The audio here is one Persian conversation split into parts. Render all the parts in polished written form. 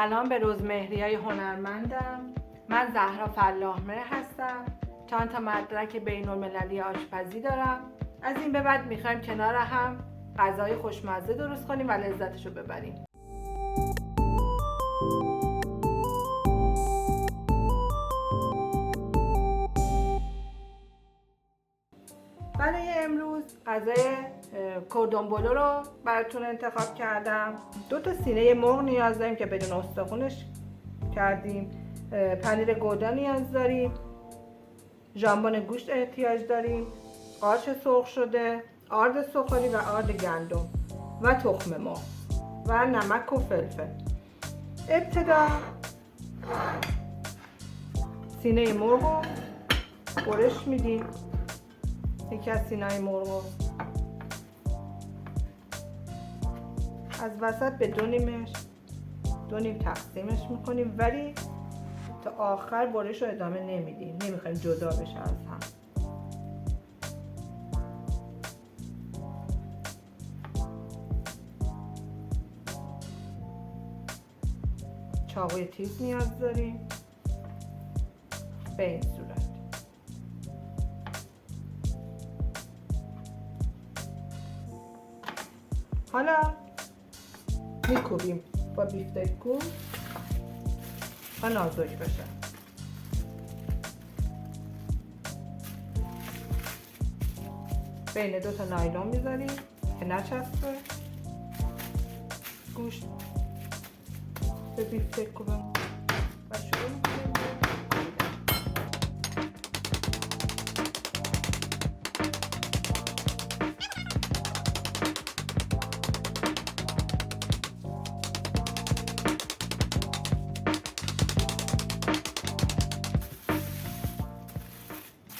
سلام به روزمهریای هنرمندم. من زهرا فلاحمهر هستم. چند تا مدرک بین‌المللی آشپزی دارم. از این به بعد میخوایم کنار هم غذای خوشمزه درست کنیم و لذتشو ببریم. برای امروز غذای کردون بلو رو براتون انتخاب کردم. 2 تا سینه مرغ نیاز داریم که بدون استخونش کردیم. پنیر گودا نیاز داریم. ژامبون گوشت احتیاج داریم. قارچ سرخ شده، آرد سوخاری و آرد گندم و تخم مرغ و نمک و فلفل. ابتدا سینه مرغ رو برش میدیم. یکی از سینه‌های مرغ رو از وسط به 2 نیم تقسیمش میکنیم، ولی تا آخر برش رو ادامه نمیدیم. نمیخوایم جدا بشه از هم. چاقوی تیز نیاز داریم به این صورت. حالا میکوبیم با بیفتک گوشت تا نازک بشه. بین 2 تا نایلون میذاریم که نچسبه گوشت به بیفتک کوبیم و شروع میکنیم.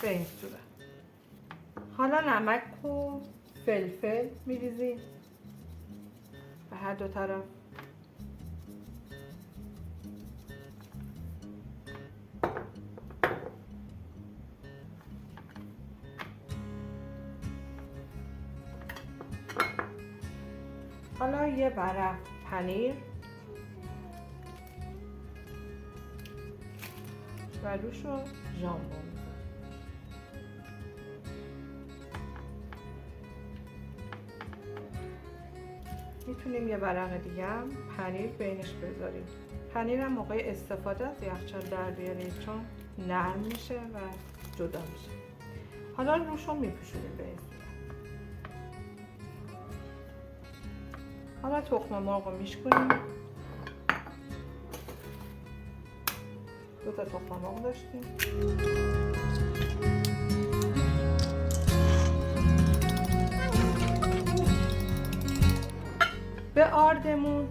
به این صورت. حالا نمک و فلفل میریزیم به هر 2 طرف. حالا یه ورق پنیر و روشو ژامبون. میتونیم یه ورق دیگه هم پنیر بینش بذاریم. پنیر هم موقع استفاده از یخچال در بیارید چون نرم میشه و جدا میشه. حالا روشو میپوشونیم به این صورت. حالا تخم مرغ رو میشکنیم. 2 تا تخم مرغ داشتیم. به آردمون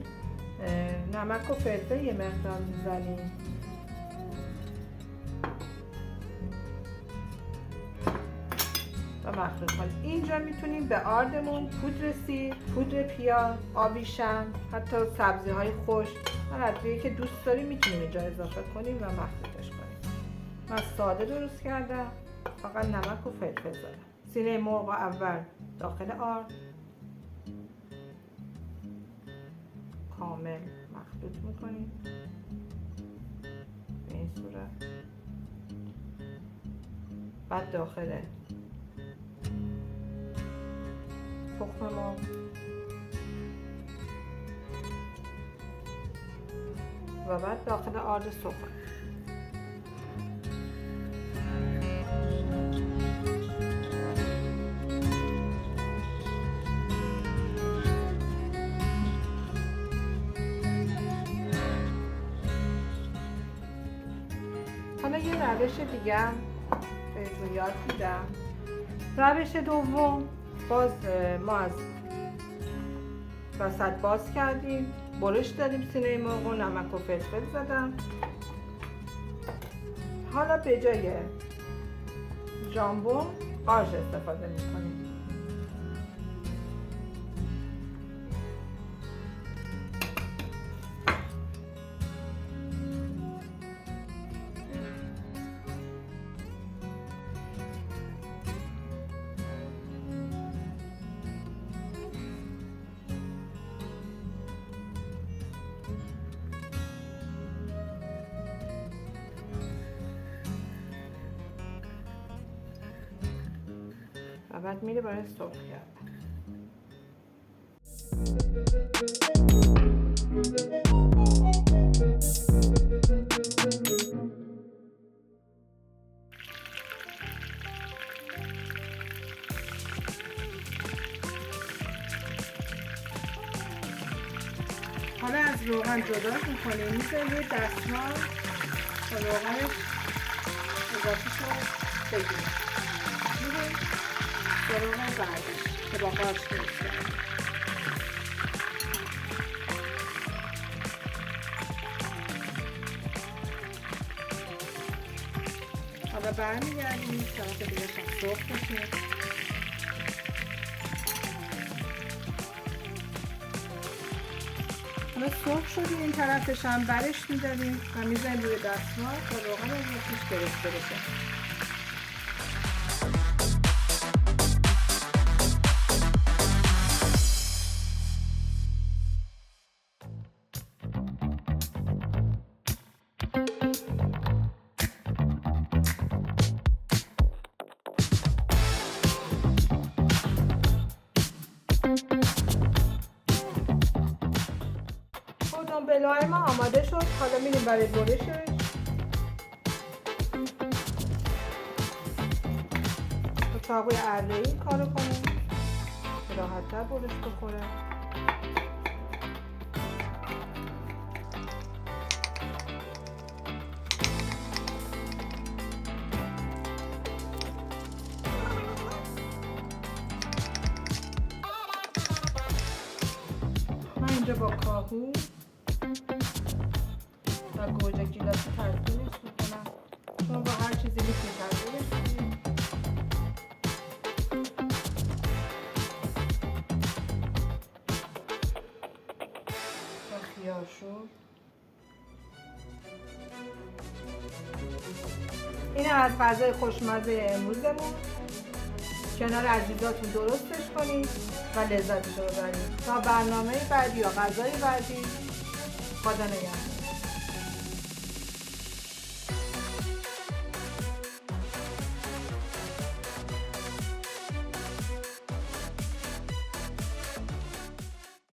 نمک و فلفل یه مقدار میزنیم. و مخلوط کنیم. اینجا میتونیم به آردمون پودر سیر، پودر پیاز، آبیشم، حتی سبزی های خشک، هر ادویه‌ای که دوست داریم میتونیم اینجا اضافه کنیم و مخلوطش کنیم. من ساده درست کردم، فقط نمک و فلفل زدم. سینه مرغ اول داخل آرد کامل مخلوط میکنیم به این صورت. بعد داخل تخم مرغ و بعد داخل آرد سوخت. حالا یه روش دیگه هم بهتون یاد میدم. روش دوم، باز ما از وسط باز کردیم، برش دادیم سینه مرغ و نمک و فلفل زدم. حالا به جای ژامبون قارچ استفاده میکنیم. بعد میره برای سرخ کردن. حالا از روغن جدا میکنیم، میذاریم روی دستمال تا روغنش اضافه شد بگیریم. میریم سراغ بعدش که با قارچ درست کردیم. حالا برمیگردیم طرف دیگه سرخ بشه. حالا سرخ شدیم این طرفش هم برش میداریم و میذاریم روی دستمال تا روغن اضافهش گرفته بشه. دنبله‌های ما آماده شد. حالا میریم برای برشش. با چاقوی اره‌ای کارو کنیم که راحت‌تر برش بخوره. من اینجا با کاهو و گوجه گیلاسی ترکیبش میکنم. شما با هر چیزی میتونید ترکیبش کنید. و خیارشور. این از غذای خوشمزه امروزمون. کنار عزیزاتون درستش کنید و لذتش رو ببرید. تا برنامه بعدی یا غذای بعدی، خدا نگهدار.